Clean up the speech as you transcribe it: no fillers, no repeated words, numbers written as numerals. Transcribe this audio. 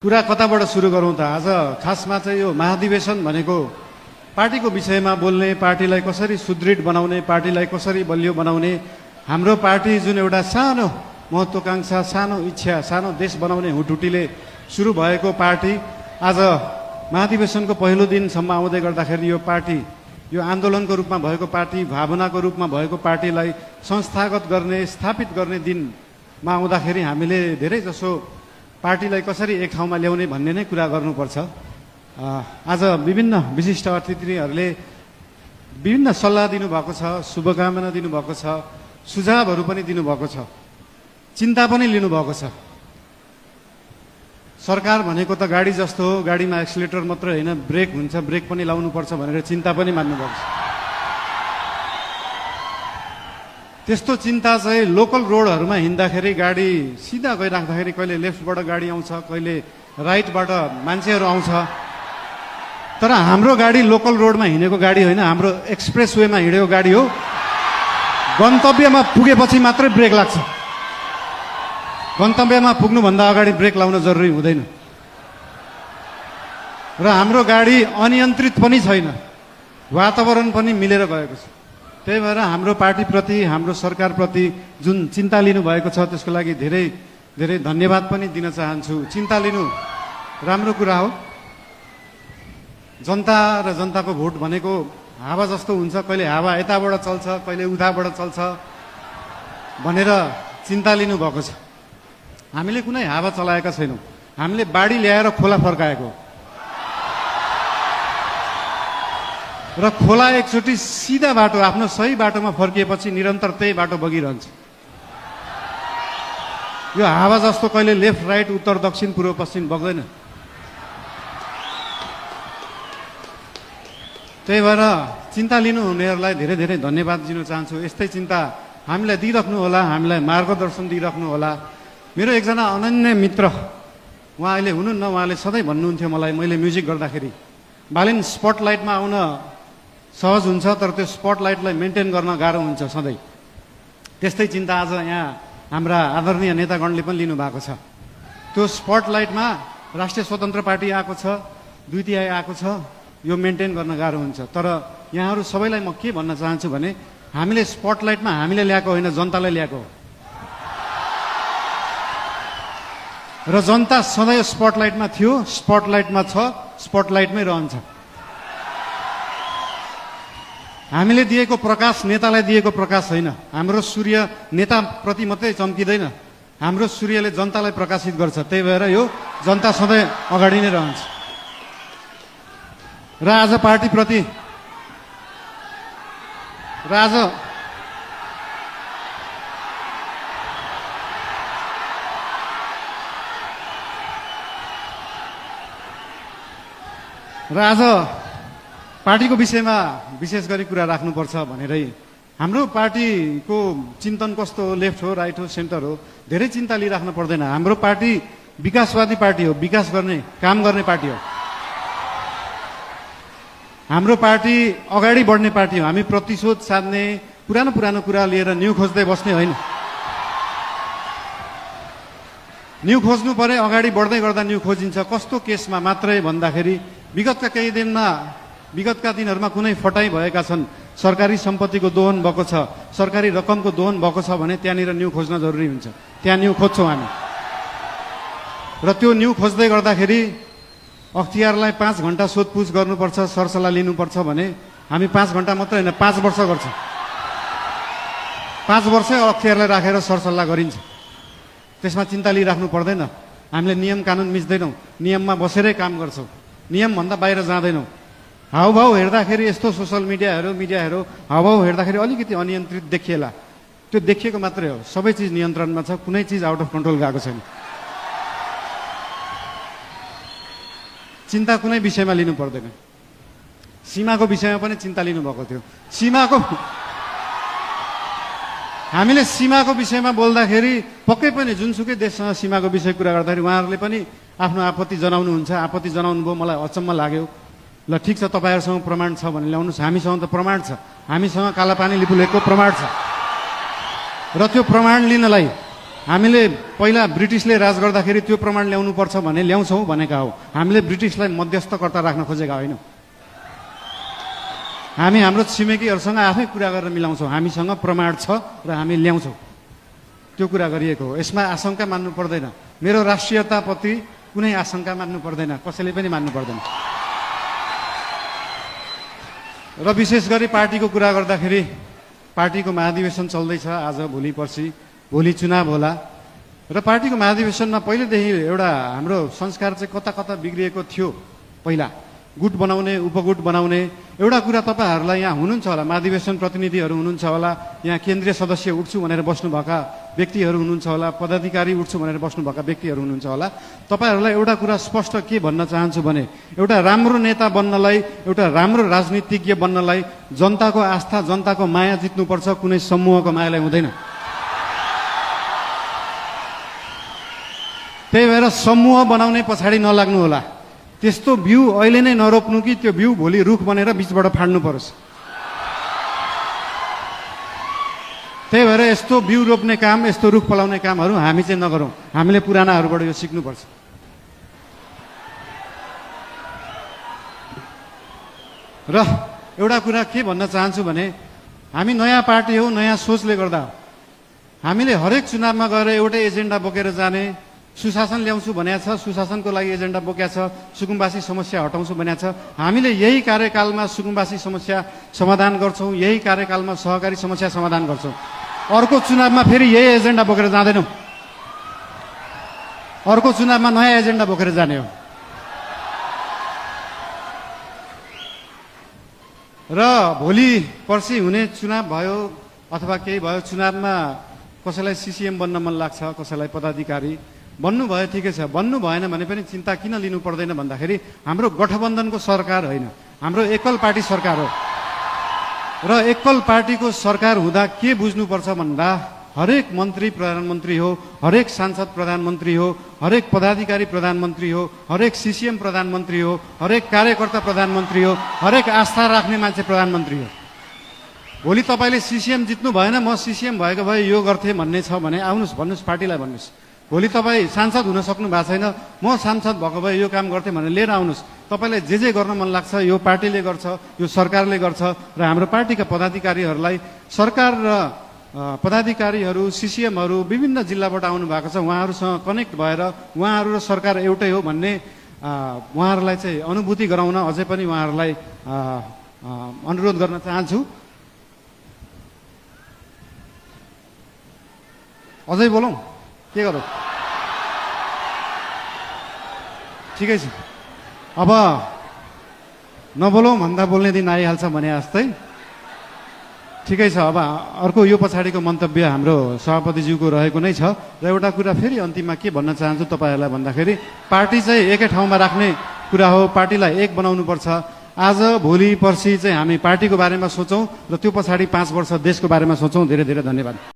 कुरा कताबाट सुरु गरौँ त? आज खासमा चाहिँ यो महाधिवेशन भनेको पार्टीको विषयमा बोल्ने, पार्टीलाई कसरी सुदृढ बनाउने, पार्टीलाई कसरी बलियो बनाउने, हाम्रो पार्टी जुन एउटा सानो महत्त्वाकांक्षा, सानो इच्छा, सानो देश बनाउने हुटुटीले सुरु भएको पार्टी आज महाधिवेशनको पहिलो दिनसम्म आउँदै गर्दाखेरि यो पार्टी, यो आन्दोलनको रूपमा भएको पार्टी, भावनाको रूपमा भएको पार्टीलाई संस्थागत गर्ने, स्थापित गर्ने दिनमा आउँदाखेरि हामीले धेरै जसो पार्टीलाई कसरी एक ठाउँमा ल्याउने भन्ने नै कुरा गर्नुपर्छ। आज विभिन्न विशिष्ट अतिथिहरूले विभिन्न सल्लाह दिनुभएको छ, शुभकामना दिनुभएको छ, सुझावहरू पनि दिनुभएको छ, चिन्ता पनि लिनुभएको छ। सरकार भनेको त गाडी जस्तो हो, गाडीमा एक्सिलेटर मात्रै होइन, ब्रेक हुन्छ, ब्रेक पनि लाउनुपर्छ भनेर चिन्ता पनि मान्नुभएको छ। त्यस्तो चिन्ता चाहिँ लोकल रोडहरूमा हिँड्दाखेरि गाडी सिधा गइराख्दाखेरि कहिले लेफ्टबाट गाडी आउँछ, कहिले राइटबाट मान्छेहरू आउँछ, तर हाम्रो गाडी लोकल रोडमा हिँडेको गाडी होइन, हाम्रो एक्सप्रेस वेमा हिँडेको गाडी हो। गन्तव्यमा पुगेपछि मात्रै ब्रेक लाग्छ, गन्तव्यमा पुग्नुभन्दा अगाडि ब्रेक लाउन जरुरी हुँदैन। र हाम्रो गाडी अनियन्त्रित पनि छैन, वातावरण पनि मिलेर गएको छ। त्यही भएर हाम्रो पार्टीप्रति, हाम्रो सरकारप्रति जुन चिन्ता लिनुभएको छ त्यसको लागि धेरै धेरै धन्यवाद पनि दिन चाहन्छु। चिन्ता लिनु राम्रो कुरा हो। जनता र जनताको भोट भनेको हावा जस्तो हुन्छ, कहिले हावा यताबाट चल्छ, कहिले उताबाट चल्छ भनेर चिन्ता लिनुभएको छ। हामीले कुनै हावा चलाएका छैनौँ, हामीले बाढी ल्याएर खोला फर्काएको र खोला एकचोटि सिधा बाटो, आफ्नो सही बाटोमा फर्किएपछि निरन्तर त्यही बाटो बगिरहन्छ। यो हावा जस्तो कहिले लेफ्ट राइट, उत्तर दक्षिण, पूर्व पश्चिम बग्दैन। त्यही भएर चिन्ता लिनुहुनेहरूलाई धेरै धेरै धन्यवाद दिन चाहन्छु। यस्तै चिन्ता हामीलाई दिइराख्नु होला, हामीलाई मार्गदर्शन दिइराख्नु होला। मेरो एकजना अनन्य मित्र, उहाँ अहिले हुनुहुन्न, उहाँले सधैँ भन्नुहुन्थ्यो मलाई, मैले म्युजिक गर्दाखेरि, बालिन स्पटलाइटमा आउन सहज हुन्छ तर त्यो स्पटलाइटलाई मेन्टेन गर्न गाह्रो हुन्छ सधैँ। त्यस्तै चिन्ता आज यहाँ हाम्रा आदरणीय नेतागणले पनि लिनुभएको छ। त्यो स्पटलाइटमा राष्ट्रिय स्वतन्त्र पार्टी आएको छ, 2 तिहाई आएको छ, यो मेन्टेन गर्न गाह्रो हुन्छ। तर यहाँहरू सबैलाई म के भन्न चाहन्छु भने, हामीले स्पटलाइटमा हामीले ल्याएको होइन, जनताले ल्याएको हो। र जनता सधैँ स्पटलाइटमा थियो, स्पटलाइटमा छ, स्पटलाइटमै रहन्छ। हामीले दिएको प्रकाश नेतालाई दिएको प्रकाश होइन। हाम्रो सूर्य नेताप्रति मात्रै चम्किँदैन, हाम्रो सूर्यले जनतालाई प्रकाशित गर्छ। त्यही भएर यो जनता सधैँ अगाडि नै रहन्छ। र आज पार्टीप्रति आज पार्टीको विषयमा विशेष गरी कुरा राख्नुपर्छ भनेरै हाम्रो पार्टीको चिन्तन कस्तो हो, लेफ्ट हो, राइट हो, सेन्टर हो, धेरै चिन्ता लिइराख्नु पर्दैन। हाम्रो पार्टी विकासवादी पार्टी हो, विकास गर्ने, काम गर्ने पार्टी हो। हाम्रो पार्टी अगाडि बढ्ने पार्टी हो। हामी प्रतिशोध साध्ने, पुरानो कुरा लिएर न्यू खोज्दै बस्ने होइन। न्यू खोज्नु परे, अगाडि बढ्दै गर्दा न्यू खोजिन्छ। कस्तो केसमा मात्रै भन्दाखेरि विगतका दिनहरूमा कुनै फटाइ भएका छन्, सरकारी सम्पत्तिको दोहन भएको छ, सरकारी रकमको दोहन भएको छ भने त्यहाँनिर न्यू खोज्न जरुरी हुन्छ। त्यहाँ न्यू खोज्छौँ हामी। र त्यो न्यू खोज्दै गर्दाखेरि अख्तियारलाई 5 घण्टा सोधपुछ गर्नुपर्छ, सरसल्लाह लिनुपर्छ भने हामी 5 घण्टा मात्रै होइन, 5 वर्ष गर्छौँ। 5 वर्षै अख्तियारलाई राखेर सरसल्लाह गरिन्छ। त्यसमा चिन्ता लिइराख्नु पर्दैन। हामीले नियम कानुन मिच्दैनौँ, नियममा बसेरै काम गर्छौँ, नियमभन्दा बाहिर जाँदैनौँ। हाउभाउ हेर्दाखेरि यस्तो सोसल मिडियाहरू हाउभाउ हेर्दाखेरि अलिकति अनियन्त्रित देखिएला, त्यो देखिएको मात्रै हो। सबै चिज नियन्त्रणमा छ, कुनै चिज आउट अफ कन्ट्रोल गएको छैन। चिन्ता कुनै विषयमा लिनु पर्दैन। सीमाको विषयमा पनि चिन्ता लिनुभएको थियो। हामीले सीमाको विषयमा बोल्दाखेरि पक्कै पनि जुनसुकै देशसँग सीमाको विषय कुरा गर्दाखेरि उहाँहरूले पनि आफ्नो आपत्ति जनाउनुहुन्छ। आपत्ति जनाउनु भयो, मलाई अचम्म लाग्यो। ल ठिक छ, तपाईँहरूसँग प्रमाण छ भने ल्याउनुहोस्। हामीसँग त प्रमाण छ, हामीसँग कालापानी लिपुलेखको प्रमाण छ। र त्यो प्रमाण लिनलाई हामीले पहिला ब्रिटिसले राज गर्दाखेरि त्यो प्रमाण ल्याउनुपर्छ भने ल्याउँछौँ भनेका हो। हामीले ब्रिटिसलाई मध्यस्थकर्ता राख्न खोजेका होइनौँ। हामी हाम्रो छिमेकीहरूसँग आफै कुरा गरेर मिलाउँछौँ। हामीसँग प्रमाण छ र हामी ल्याउँछौँ, त्यो कुरा गरिएको हो। यसमा आशंका मान्नु पर्दैन। मेरो राष्ट्रियताप्रति कुनै आशंका मान्नु पर्दैन, कसैले पनि मान्नु पर्दैन। र विशेष गरी पार्टीको कुरा गर्दाखेरि पार्टीको महाधिवेशन चल्दैछ आज, भोलि पर्सि, भोलि चुनाव होला। र पार्टीको महाधिवेशनमा पहिलेदेखि एउटा हाम्रो संस्कार चाहिँ कता कता बिग्रिएको थियो। पहिला गुट बनाउने, उपगुट बनाउने एउटा कुरा तपाईँहरूलाई यहाँ हुनुहुन्छ होला, महाधिवेशन प्रतिनिधिहरू हुनुहुन्छ होला, यहाँ केन्द्रीय सदस्य उठ्छु भनेर बस्नुभएका व्यक्तिहरू हुनुहुन्छ होला, पदाधिकारी उठ्छु भनेर बस्नुभएका व्यक्तिहरू हुनुहुन्छ होला। तपाईँहरूलाई एउटा कुरा स्पष्ट के भन्न चाहन्छु भने एउटा राम्रो नेता बन्नलाई, एउटा राम्रो राजनीतिज्ञ बन्नलाई जनताको आस्था, जनताको माया जित्नुपर्छ, कुनै समूहको मायालाई हुँदैन। त्यही भएर समूह बनाउने पछाडि नलाग्नु होला। त्यस्तो बिउ अहिले नै नरोप्नु कि त्यो बिउ भोलि रुख बनेर बीचबाट फाड्नु परोस्। त्यही भएर यस्तो बिउ रोप्ने काम, यस्तो रुख फलाउने कामहरू हामी चाहिँ नगरौँ। हामीले पुरानाहरूबाट यो सिक्नुपर्छ। र एउटा कुरा के भन्न चाहन्छु भने हामी नयाँ पार्टी हो, नयाँ सोचले गर्दा हामीले हरेक चुनावमा गएर एउटै एजेन्डा बोकेर जाने, सुशासन ल्याउँछु भनेको छ, सुशासनको लागि एजेन्डा बोकेको छ, सुकुम्बासी समस्या हटाउँछु भनेको छ। हामीले यही कार्यकालमा सुकुम्बासी समस्या समाधान गर्छौँ, यही कार्यकालमा सहकारी समस्या समाधान गर्छौँ। अर्को चुनावमा फेरि यही एजेन्डा बोकेर जाँदैनौँ। अर्को चुनावमा नयाँ एजेन्डा बोकेर जाने हो। र भोलि पर्सि हुने चुनाव भयो अथवा केही भयो, चुनावमा कसैलाई सिसिएम बन्न मन लाग्छ, कसैलाई पदाधिकारी बन्नु भयो, ठिकै छ। बन्नु भएन भने पनि चिन्ता किन लिनु पर्दैन भन्दाखेरि हाम्रो गठबन्धनको सरकार होइन, हाम्रो एकल पार्टी सरकार हो। र एकल पार्टीको सरकार हुँदा के बुझ्नुपर्छ भन्दा हरेक मन्त्री प्रधानमन्त्री हो, हरेक सांसद प्रधानमन्त्री हो, हरेक पदाधिकारी प्रधानमन्त्री हो, हरेक सिसिएम प्रधानमन्त्री हो, हरेक कार्यकर्ता प्रधानमन्त्री हो, हरेक आस्था राख्ने मान्छे प्रधानमन्त्री हो। भोलि तपाईँले सिसिएम जित्नु भएन, म सिसिएम भएको भए यो गर्थेँ भन्ने छ भने आउनुहोस्, भन्नुहोस्, पार्टीलाई भन्नुहोस्। भोलि तपाईँ सांसद हुन सक्नु भएको छैन, म सांसद भएको भए यो काम गर्थेँ भनेर लिएर आउनुहोस्। तपाईँलाई जे गर्न मन लाग्छ यो पार्टीले गर्छ, यो सरकारले गर्छ। र हाम्रो पार्टीका पदाधिकारीहरूलाई, सरकार र पदाधिकारीहरू, सिसिएमहरू विभिन्न जिल्लाबाट आउनु भएको छ, उहाँहरूसँग कनेक्ट भएर उहाँहरू र सरकार एउटै हो भन्ने उहाँहरूलाई चाहिँ अनुभूति गराउन अझै पनि उहाँहरूलाई अनुरोध गर्न चाहन्छु। अझै बोलौँ, के गरौँ? ठिकै छ, अब नबोलौँ भन्दा बोल्ने दिन आइहाल्छ भने जस्तै। ठिकै छ, अब अर्को यो पछाडिको मन्तव्य हाम्रो सभापतिज्यूको रहेको नै छ। र एउटा कुरा फेरि अन्तिममा के भन्न चाहन्छु तपाईँहरूलाई भन्दाखेरि पार्टी चाहिँ एकै ठाउँमा राख्ने कुरा हो, पार्टीलाई एक बनाउनुपर्छ। आज भोलि पर्सि चाहिँ हामी पार्टीको बारेमा सोचौँ र त्यो पछाडि 5 वर्ष देशको बारेमा सोचौँ। धेरै धेरै धन्यवाद।